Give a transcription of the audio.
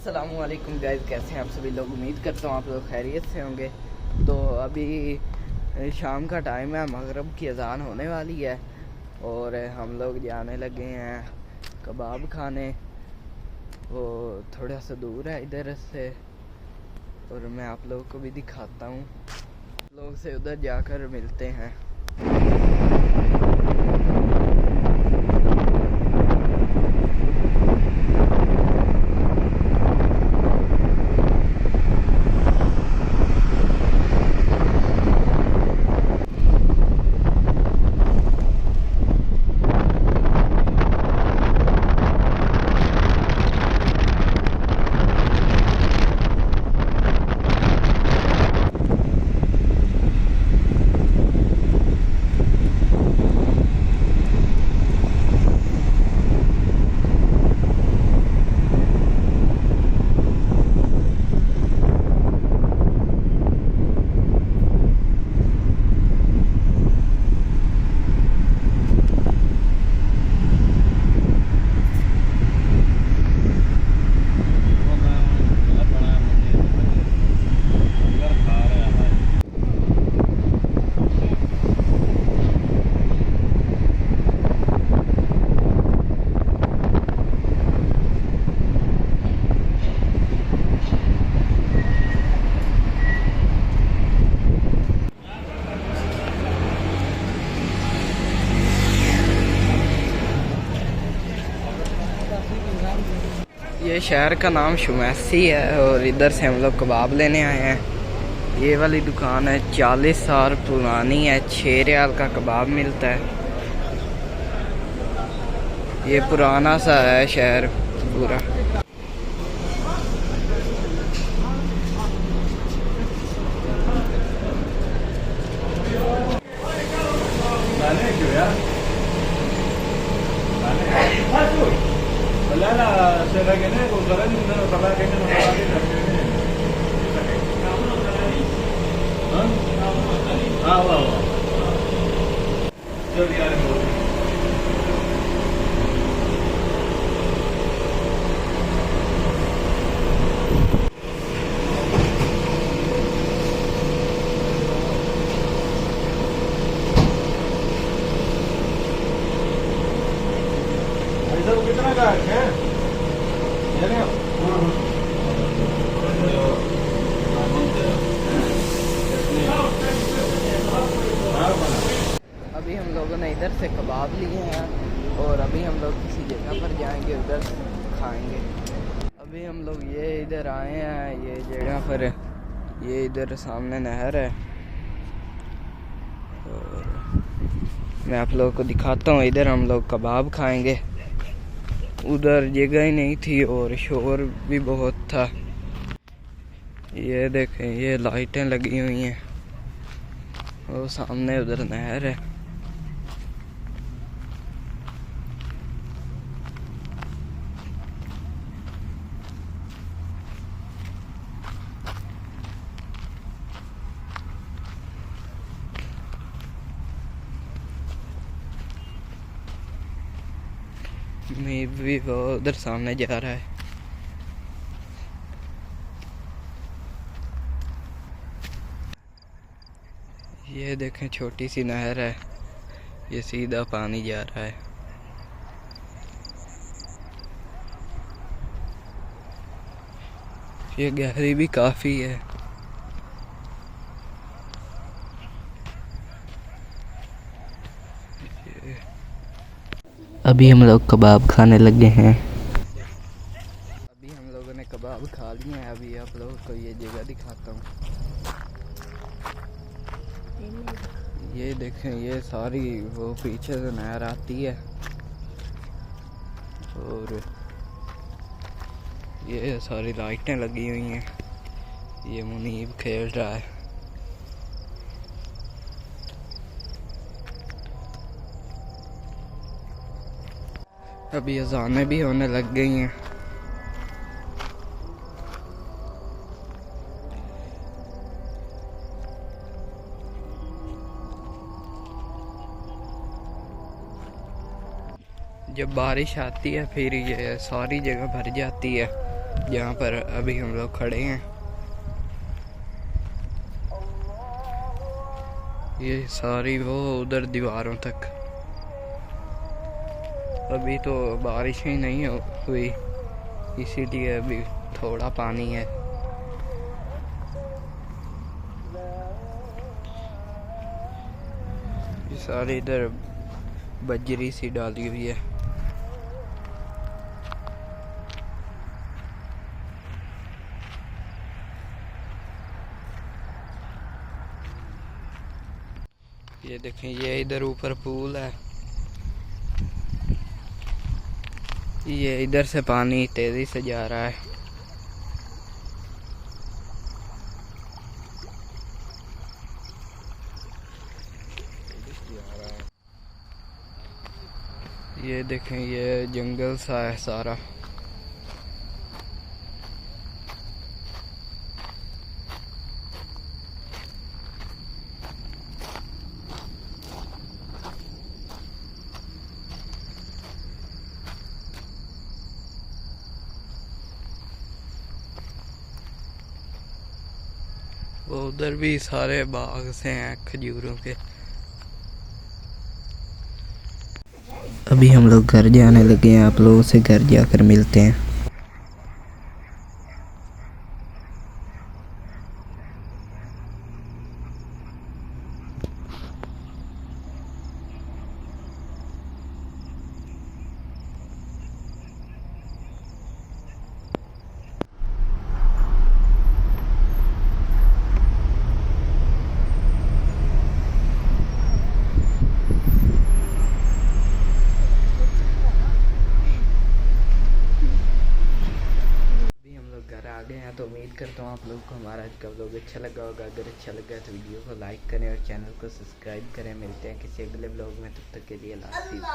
अस्सलामुअलैकुम गाइस, कैसे हैं आप सभी लोग। उम्मीद करता हूँ आप लोग खैरियत से होंगे। तो अभी शाम का टाइम है, मगरिब की अज़ान होने वाली है और हम लोग जाने लगे हैं कबाब खाने। वो थोड़ा सा दूर है इधर से और मैं आप लोगों को भी दिखाता हूँ। लोग से उधर जाकर मिलते हैं। ये शहर का नाम शुमैसी है और इधर से हम लोग कबाब लेने आए हैं। ये वाली दुकान है, 40 साल पुरानी है। 6 रियाल का कबाब मिलता है। ये पुराना सा है शहर पूरा। कितना का है? अभी हम लोगों ने इधर से कबाब लिए हैं और अभी हम लोग किसी जगह पर जाएंगे, उधर खाएंगे। अभी हम लोग ये इधर आए हैं, ये जगह पर। ये इधर सामने नहर है और मैं आप लोगों को दिखाता हूँ। इधर हम लोग कबाब खाएंगे। उधर जगह ही नहीं थी और शोर भी बहुत था। ये देखें, ये लाइटें लगी हुई हैं और सामने उधर नहर है। मैं भी वो उधर सामने जा रहा है। ये देखें, छोटी सी नहर है, ये सीधा पानी जा रहा है। ये गहरी भी काफ़ी है। अभी हम लोग कबाब खाने लगे हैं। अभी हम लोगों ने कबाब खा लिए हैं। अभी आप लोगों को ये जगह दिखाता हूँ। ये देखें, ये सारी वो पीछे से नहर आती है और ये सारी लाइटें लगी हुई हैं। ये मुनीब खेल रहा है। अभी अज़ानें भी होने लग गई हैं। जब बारिश आती है फिर ये सारी जगह भर जाती है। जहाँ पर अभी हम लोग खड़े हैं। ये सारी वो उधर दीवारों तक। अभी तो बारिश ही नहीं हुई, इसीलिए अभी थोड़ा पानी है। ये सारी इधर बजरी सी डाली हुई है। ये देखें, ये इधर ऊपर पूल है। ये इधर से पानी तेजी से जा रहा है। ये देखें, ये जंगल सा है सारा। वो उधर भी सारे बाग से हैं खजूरों के। अभी हम लोग घर जाने लगे हैं, आप लोगों से घर जाकर मिलते हैं। घर आ गए हैं, तो उम्मीद करता हूँ आप लोगों को हमारा आज का व्लॉग अच्छा लगा होगा। अगर अच्छा लगा तो वीडियो को लाइक करें और चैनल को सब्सक्राइब करें। मिलते हैं किसी अगले व्लॉग में, तब तक के लिए अल्लाह हाफ़िज़।